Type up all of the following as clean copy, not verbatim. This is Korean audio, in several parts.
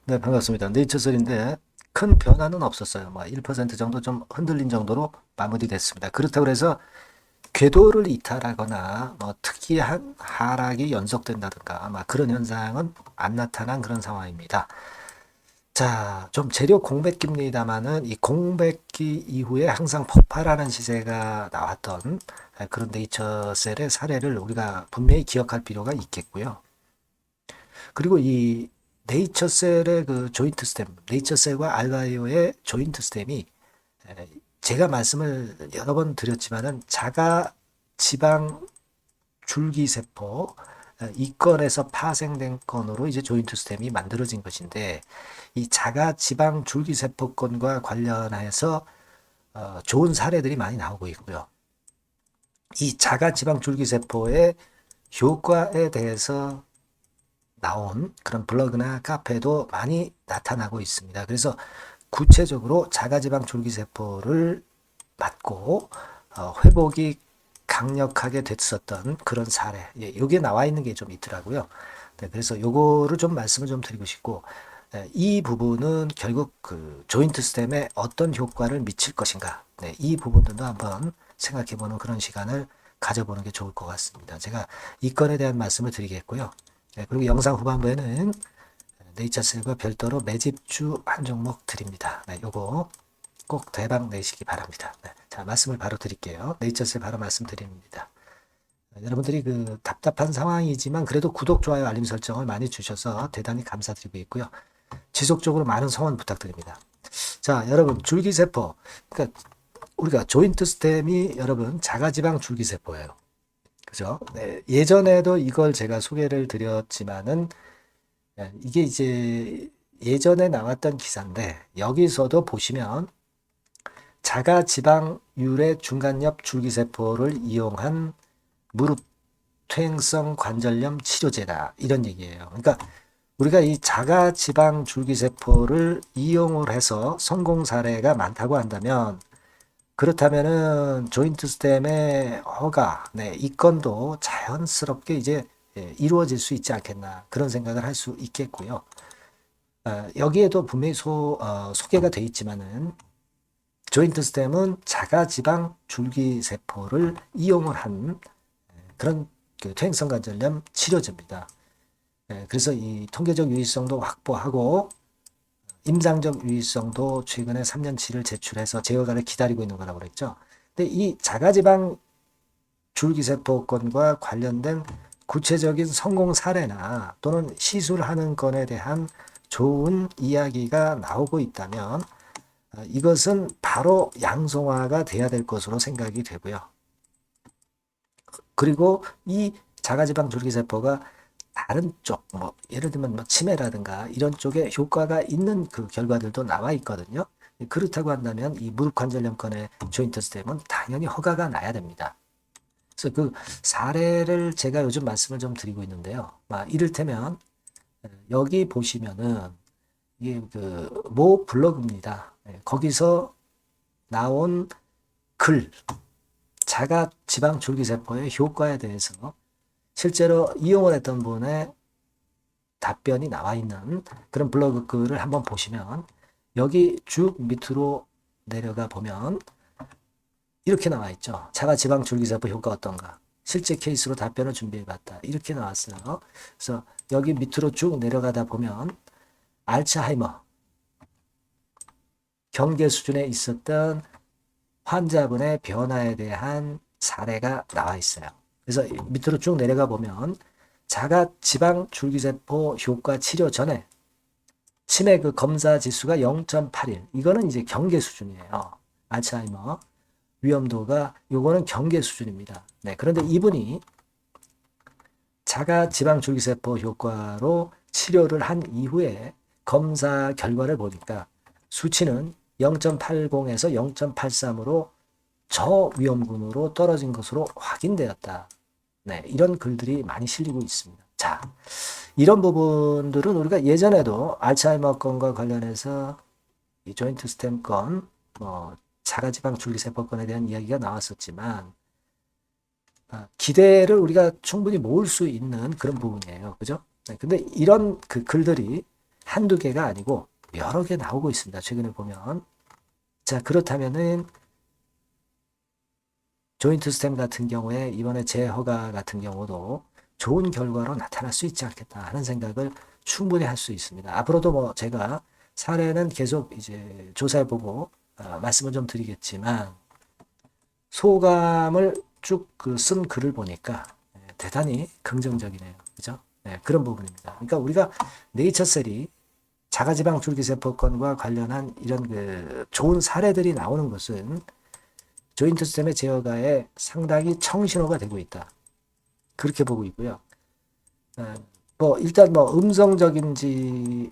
네, 반갑습니다. 네이처셀인데 큰 변화는 없었어요. 뭐 1% 정도 좀 흔들린 정도로 마무리됐습니다. 그렇다고 해서 궤도를 이탈하거나 뭐 특이한 하락이 연속된다든가 아마 그런 현상은 안 나타난 그런 상황입니다. 자, 좀 재료 공백기입니다만은 이 공백기 이후에 항상 폭발하는 시세가 나왔던 그런 네이처셀의 사례를 우리가 분명히 기억할 필요가 있겠고요. 그리고 이 네이처셀의 그 조인트 스템, 네이처셀과 알바이오의 조인트 스템이 제가 말씀을 여러 번 드렸지만은 자가 지방 줄기세포 이 건에서 파생된 건으로 이제 조인트 스템이 만들어진 것인데 이 자가 지방 줄기세포 건과 관련해서 좋은 사례들이 많이 나오고 있고요. 이 자가 지방 줄기세포의 효과에 대해서 나온 그런 블로그나 카페도 많이 나타나고 있습니다. 그래서 구체적으로 자가지방 줄기세포를 맞고 회복이 강력하게 됐었던 그런 사례, 이게 나와 있는 게 좀 있더라고요. 네, 그래서 요거를 좀 말씀을 좀 드리고 싶고, 이 부분은 결국 그 조인트 스템에 어떤 효과를 미칠 것인가, 네, 이 부분들도 한번 생각해보는 그런 시간을 가져보는 게 좋을 것 같습니다. 제가 이 건에 대한 말씀을 드리겠고요. 네, 그리고 영상 후반부에는 네이처셀과 별도로 매집주 한 종목 드립니다. 네, 요거 꼭 대박 내시기 바랍니다. 네, 자, 말씀을 바로 드릴게요. 네이처셀 바로 말씀드립니다. 여러분들이 그 답답한 상황이지만 그래도 구독, 좋아요, 알림 설정을 많이 주셔서 대단히 감사드리고 있고요. 지속적으로 많은 성원 부탁드립니다. 자, 여러분 줄기세포, 그러니까 우리가 조인트 스템이 여러분 자가지방 줄기세포예요. 그죠? 네, 예전에도 이걸 제가 소개를 드렸지만은 이게 이제 예전에 나왔던 기사인데 여기서도 보시면 자가지방율의 중간엽 줄기세포를 이용한 무릎 퇴행성 관절염 치료제다 이런 얘기예요. 그러니까 우리가 이 자가지방 줄기세포를 이용을 해서 성공 사례가 많다고 한다면 그렇다면은 조인트 스템의 허가, 네, 이 건도 자연스럽게 이제 이루어질 수 있지 않겠나 그런 생각을 할 수 있겠고요. 여기에도 분명히 소개가 되어 있지만은 조인트 스템은 자가지방 줄기세포를 이용을 한 그런 그 퇴행성 관절염 치료제입니다. 그래서 이 통계적 유의성도 확보하고 임상적 유의성도 최근에 3년치를 제출해서 제어가를 기다리고 있는 거라고 그랬죠. 근데 이 자가지방 줄기세포건과 관련된 구체적인 성공 사례나 또는 시술하는 건에 대한 좋은 이야기가 나오고 있다면 이것은 바로 양성화가 돼야 될 것으로 생각이 되고요. 그리고 이 자가지방 줄기세포가 다른 쪽, 뭐 예를 들면 뭐 치매라든가 이런 쪽에 효과가 있는 그 결과들도 나와 있거든요. 그렇다고 한다면 이 무릎 관절염권의 조인트 스템은 당연히 허가가 나야 됩니다. 그래서 그 사례를 제가 요즘 말씀을 좀 드리고 있는데요. 이를테면 여기 보시면은 이게 그 모 블로그입니다. 거기서 나온 글, 자가 지방 줄기세포의 효과에 대해서 실제로 이용을 했던 분의 답변이 나와 있는 그런 블로그 글을 한번 보시면 여기 쭉 밑으로 내려가 보면 이렇게 나와 있죠. 자가 지방 줄기세포 효과 어떤가? 실제 케이스로 답변을 준비해 봤다. 이렇게 나왔어요. 그래서 여기 밑으로 쭉 내려가다 보면 알츠하이머 경계 수준에 있었던 환자분의 변화에 대한 사례가 나와 있어요. 그래서 밑으로 쭉 내려가 보면 자가 지방 줄기세포 효과 치료 전에 치매 그 검사 지수가 0.81. 이거는 이제 경계 수준이에요. 알츠하이머 위험도가 요거는 경계 수준입니다. 네, 그런데 이분이 자가 지방 줄기세포 효과로 치료를 한 이후에 검사 결과를 보니까 수치는 0.80에서 0.83으로 저위험군으로 떨어진 것으로 확인되었다. 네, 이런 글들이 많이 실리고 있습니다. 자, 이런 부분들은 우리가 예전에도 알츠하이머 건과 관련해서 이 조인트 스템 건, 자가지방 줄기세포 건에 대한 이야기가 나왔었지만 기대를 우리가 충분히 모을 수 있는 그런 부분이에요. 그죠? 네, 근데 이런 그 글들이 한두 개가 아니고 여러 개 나오고 있습니다. 최근에 보면. 자, 그렇다면은 조인트 스템 같은 경우에 이번에 재허가 같은 경우도 좋은 결과로 나타날 수 있지 않겠다 하는 생각을 충분히 할 수 있습니다. 앞으로도 뭐 제가 사례는 계속 이제 조사해보고 말씀을 좀 드리겠지만 소감을 쭉 그 쓴 글을 보니까 대단히 긍정적이네요. 그죠? 네, 그런 부분입니다. 그러니까 우리가 네이처셀이 자가지방 줄기세포권과 관련한 이런 그 좋은 사례들이 나오는 것은 조인트 스템의 제어가에 상당히 청신호가 되고 있다. 그렇게 보고 있고요. 뭐 일단 뭐 음성적으로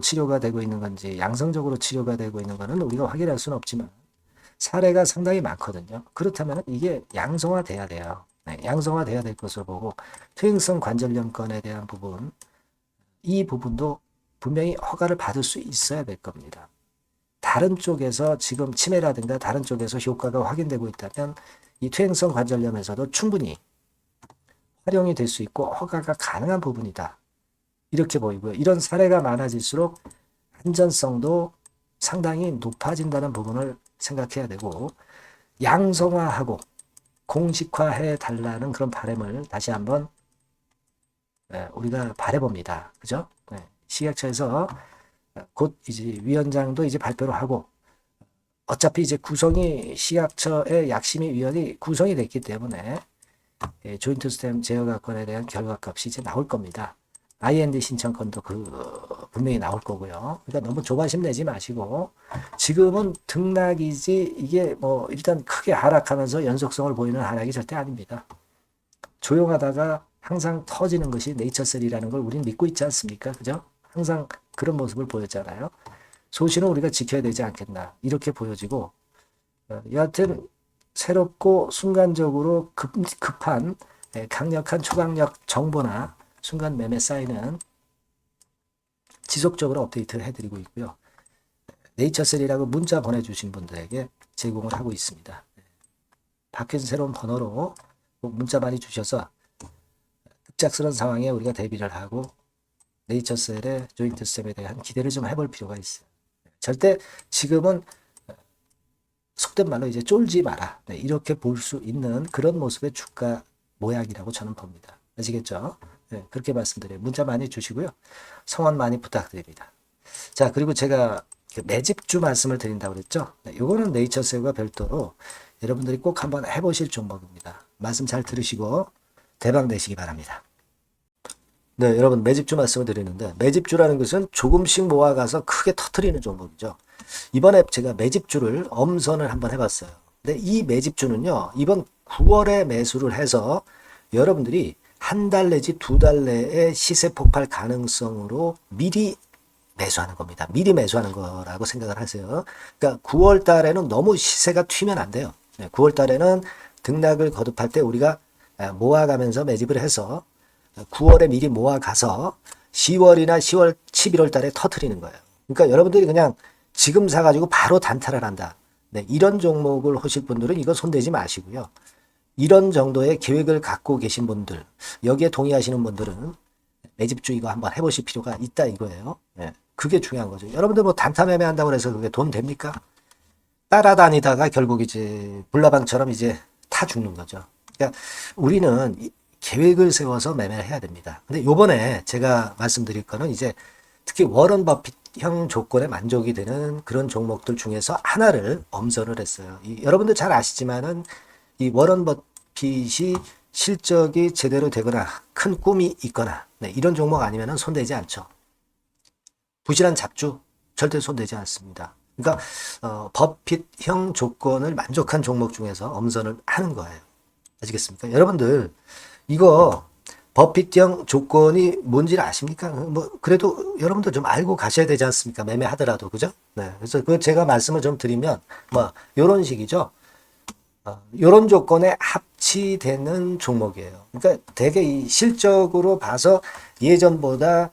치료가 되고 있는 건지 양성적으로 치료가 되고 있는 거는 우리가 확인할 수는 없지만 사례가 상당히 많거든요. 그렇다면 이게 양성화돼야 돼요. 네, 양성화돼야 될 것으로 보고 퇴행성 관절염권에 대한 부분 이 부분도 분명히 허가를 받을 수 있어야 될 겁니다. 다른 쪽에서 지금 치매라든가 다른 쪽에서 효과가 확인되고 있다면 이 퇴행성 관절염에서도 충분히 활용이 될 수 있고 허가가 가능한 부분이다. 이렇게 보이고요. 이런 사례가 많아질수록 안전성도 상당히 높아진다는 부분을 생각해야 되고 양성화하고 공식화해 달라는 그런 바람을 다시 한번 우리가 바라봅니다. 그죠? 식약처에서 곧 이제 위원장도 이제 발표를 하고 어차피 이제 구성이 식약처의 약심의위원이 구성이 됐기 때문에 조인트 스템 제어가건에 대한 결과값이 이제 나올 겁니다. IND 신청건도 분명히 나올 거고요. 그러니까 너무 조바심 내지 마시고 지금은 등락이지 이게 뭐 일단 크게 하락하면서 연속성을 보이는 하락이 절대 아닙니다. 조용하다가 항상 터지는 것이 네이처셀이라는 걸 우리는 믿고 있지 않습니까? 그죠? 항상 그런 모습을 보였잖아요. 소신은 우리가 지켜야 되지 않겠나 이렇게 보여지고 여하튼 새롭고 순간적으로 급한 강력한 초강력 정보나 순간 매매 사인은 지속적으로 업데이트를 해드리고 있고요. 네이처셀이라고 문자 보내주신 분들에게 제공을 하고 있습니다. 바뀐 새로운 번호로 문자 많이 주셔서 급작스러운 상황에 우리가 대비를 하고 네이처셀의 조인트 스템에 대한 기대를 좀 해볼 필요가 있어요. 절대 지금은 속된 말로 이제 쫄지 마라. 이렇게 볼 수 있는 그런 모습의 주가 모양이라고 저는 봅니다. 아시겠죠? 네, 그렇게 말씀드려요. 문자 많이 주시고요. 성원 많이 부탁드립니다. 자, 그리고 제가 매집주 말씀을 드린다고 그랬죠? 네, 요거는 네이처셀과 별도로 여러분들이 꼭 한번 해보실 종목입니다. 말씀 잘 들으시고 대박 내시기 바랍니다. 네, 여러분 매집주 말씀을 드리는데 매집주라는 것은 조금씩 모아가서 크게 터트리는 종목이죠. 이번에 제가 매집주를 엄선을 한번 해봤어요. 근데 이 매집주는요, 이번 9월에 매수를 해서 여러분들이 한 달 내지 두 달 내에 시세 폭발 가능성으로 미리 매수하는 겁니다. 미리 매수하는 거라고 생각을 하세요. 그러니까 9월 달에는 너무 시세가 튀면 안 돼요. 9월 달에는 등락을 거듭할 때 우리가 모아가면서 매집을 해서 9월에 미리 모아가서 10월이나 10월, 11월 달에 터트리는 거예요. 그러니까 여러분들이 그냥 지금 사가지고 바로 단타를 한다. 네, 이런 종목을 하실 분들은 이거 손대지 마시고요. 이런 정도의 계획을 갖고 계신 분들, 여기에 동의하시는 분들은 매집주 이거 한번 해보실 필요가 있다 이거예요. 네, 그게 중요한 거죠. 여러분들 뭐 단타 매매한다고 해서 그게 돈 됩니까? 따라다니다가 결국 이제 불나방처럼 이제 타 죽는 거죠. 그러니까 우리는 계획을 세워서 매매를 해야 됩니다. 근데 요번에 제가 말씀드릴 거는 이제 특히 워런 버핏형 조건에 만족이 되는 그런 종목들 중에서 하나를 엄선을 했어요. 여러분들 잘 아시지만은 이 워런 버핏이 실적이 제대로 되거나 큰 꿈이 있거나 이런 종목 아니면은 손대지 않죠. 부실한 잡주 절대 손대지 않습니다. 그러니까 버핏형 조건을 만족한 종목 중에서 엄선을 하는 거예요. 아시겠습니까? 여러분들 이거 버핏형 조건이 뭔지를 아십니까? 뭐 그래도 여러분들 좀 알고 가셔야 되지 않습니까? 매매하더라도 그죠? 네, 그래서 그 제가 말씀을 좀 드리면 뭐 이런 식이죠. 이런 조건에 합치되는 종목이에요. 그러니까 되게 이 실적으로 봐서 예전보다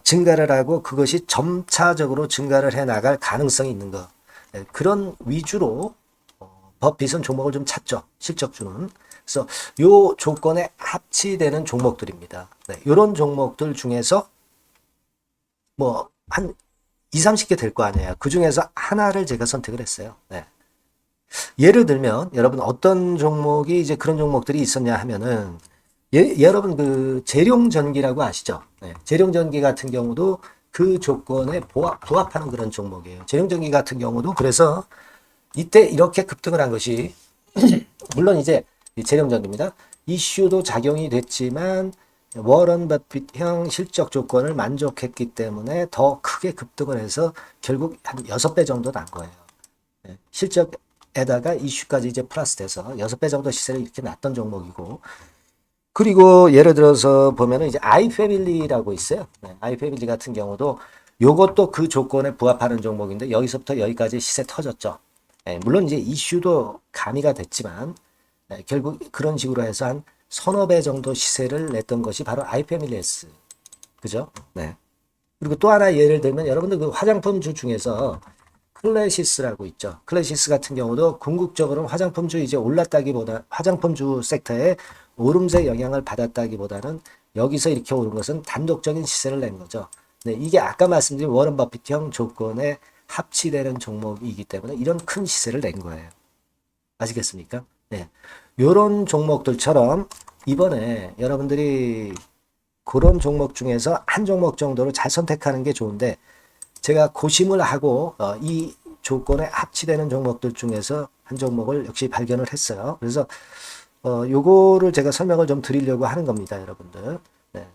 증가를 하고 그것이 점차적으로 증가를 해 나갈 가능성이 있는 거. 네, 그런 위주로 버핏은 종목을 좀 찾죠. 실적주는. 그래서 요 조건에 합치되는 종목들입니다. 네, 이런 종목들 중에서 뭐 한 2, 30개 될 거 아니에요. 그 중에서 하나를 제가 선택을 했어요. 네. 예를 들면 여러분 어떤 종목이 이제 그런 종목들이 있었냐 하면은 여러분 그 재룡전기라고 아시죠? 네. 재룡전기 같은 경우도 그 조건에 부합하는 그런 종목이에요. 재룡전기 같은 경우도 그래서 이때 이렇게 급등을 한 것이 물론 이제 재룡전기입니다. 이슈도 작용이 됐지만 워런 버핏형 실적 조건을 만족했기 때문에 더 크게 급등을 해서 결국 한 6배 정도 난 거예요. 네. 실적에다가 이슈까지 이제 플러스 돼서 6배 정도 시세를 이렇게 났던 종목이고 그리고 예를 들어서 보면은 이제 아이패밀리라고 있어요. 네, 아이패밀리 같은 경우도 요것도 그 조건에 부합하는 종목인데 여기서부터 여기까지 시세 터졌죠. 네, 물론 이제 이슈도 가미가 됐지만 네, 결국 그런 식으로 해서 한 서너 배 정도 시세를 냈던 것이 바로 아이패밀리스. 그죠? 네. 그리고 또 하나 예를 들면 여러분들 그 화장품주 중에서 클래시스라고 있죠. 클래시스 같은 경우도 궁극적으로는 화장품주 이제 올랐다기보다 화장품주 섹터에 오름세 영향을 받았다기보다는 여기서 이렇게 오른 것은 단독적인 시세를 낸 거죠. 네, 이게 아까 말씀드린 워런 버핏형 조건에 합치되는 종목이기 때문에 이런 큰 시세를 낸 거예요. 아시겠습니까? 네. 요런 종목들처럼 이번에 여러분들이 그런 종목 중에서 한 종목 정도를 잘 선택하는 게 좋은데 제가 고심을 하고 이 조건에 합치되는 종목들 중에서 한 종목을 역시 발견을 했어요. 그래서 요거를 제가 설명을 좀 드리려고 하는 겁니다, 여러분들. 네.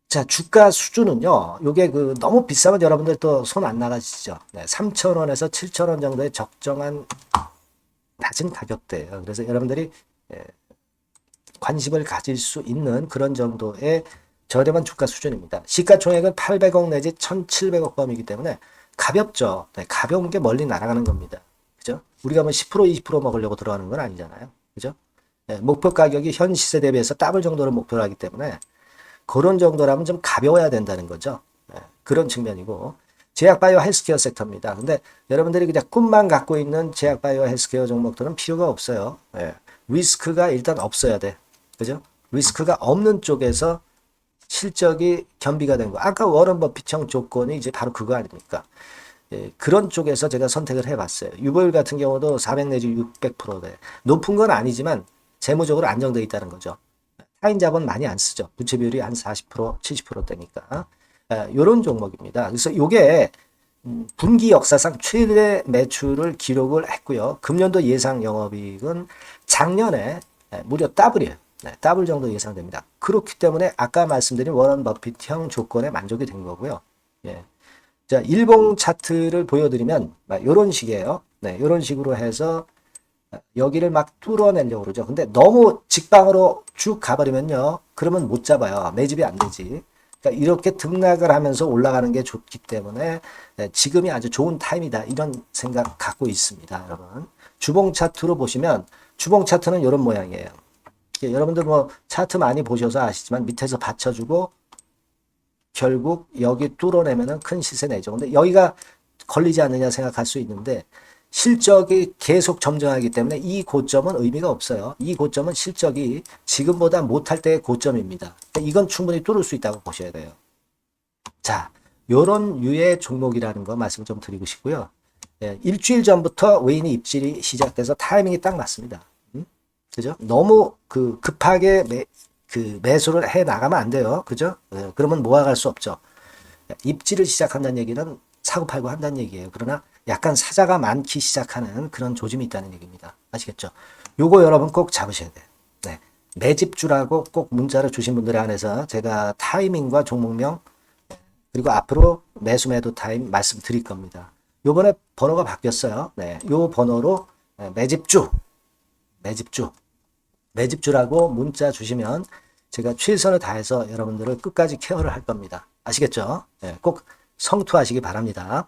자, 주가 수준은요. 요게 그 너무 비싸면 여러분들 또 손 안 나가시죠. 네, 3,000원에서 7,000원 정도의 적정한 낮은 가격대예요. 그래서 여러분들이 관심을 가질 수 있는 그런 정도의 저렴한 주가 수준입니다. 시가총액은 800억 내지 1,700억 범위이기 때문에 가볍죠. 네, 가벼운 게 멀리 날아가는 겁니다. 그죠? 우리가 뭐 10% 20% 먹으려고 들어가는 건 아니잖아요. 그죠? 네, 목표 가격이 현 시세 대비해서 더블 정도를 목표로 하기 때문에 그런 정도라면 좀 가벼워야 된다는 거죠. 네, 그런 측면이고 제약바이오 헬스케어 섹터입니다. 근데 여러분들이 그냥 꿈만 갖고 있는 제약바이오 헬스케어 종목들은 필요가 없어요. 네, 리스크가 일단 없어야 돼. 그죠? 리스크가 없는 쪽에서 실적이 겸비가 된 거. 아까 워런 버핏형 조건이 이제 바로 그거 아닙니까? 예, 그런 쪽에서 제가 선택을 해봤어요. 유보율 같은 경우도 400 내지 600%대. 높은 건 아니지만 재무적으로 안정되어 있다는 거죠. 타인 자본 많이 안 쓰죠. 부채 비율이 한 40%, 70%대니까. 이런 종목입니다. 그래서 이게 분기 역사상 최대 매출을 기록을 했고요. 금년도 예상 영업이익은 작년에 무려 더블이에요. 네, 더블 정도 예상됩니다. 그렇기 때문에 아까 말씀드린 워런 버핏형 조건에 만족이 된 거고요. 예. 자, 일봉 차트를 보여드리면 이런 식이에요. 네, 이런 식으로 해서 여기를 막 뚫어내려고 그러죠. 근데 너무 직방으로 쭉 가버리면요. 그러면 못 잡아요. 매집이 안 되지. 그러니까 이렇게 등락을 하면서 올라가는 게 좋기 때문에 지금이 아주 좋은 타임이다. 이런 생각 갖고 있습니다. 여러분. 주봉 차트로 보시면 주봉 차트는 이런 모양이에요. 여러분들 뭐 차트 많이 보셔서 아시지만 밑에서 받쳐주고 결국 여기 뚫어내면은 큰 시세 내죠. 근데 여기가 걸리지 않느냐 생각할 수 있는데 실적이 계속 점증하기 때문에 이 고점은 의미가 없어요. 이 고점은 실적이 지금보다 못할 때의 고점입니다. 그러니까 이건 충분히 뚫을 수 있다고 보셔야 돼요. 자, 요런 유의 종목이라는 거 말씀 좀 드리고 싶고요. 예, 일주일 전부터 외인이 입질이 시작돼서 타이밍이 딱 맞습니다. 그죠? 너무 급하게 매수를 해 나가면 안 돼요. 그죠? 그러면 모아갈 수 없죠. 입지를 시작한다는 얘기는 사고 팔고 한다는 얘기예요. 그러나 약간 사자가 많기 시작하는 그런 조짐이 있다는 얘기입니다. 아시겠죠? 요거 여러분 꼭 잡으셔야 돼요. 네. 매집주라고 꼭 문자를 주신 분들에 한해서 제가 타이밍과 종목명 그리고 앞으로 매수 매도 타임 말씀드릴 겁니다. 요번에 번호가 바뀌었어요. 네. 요 번호로 매집주라고 문자 주시면 제가 최선을 다해서 여러분들을 끝까지 케어를 할 겁니다. 아시겠죠? 네, 꼭 성투하시기 바랍니다.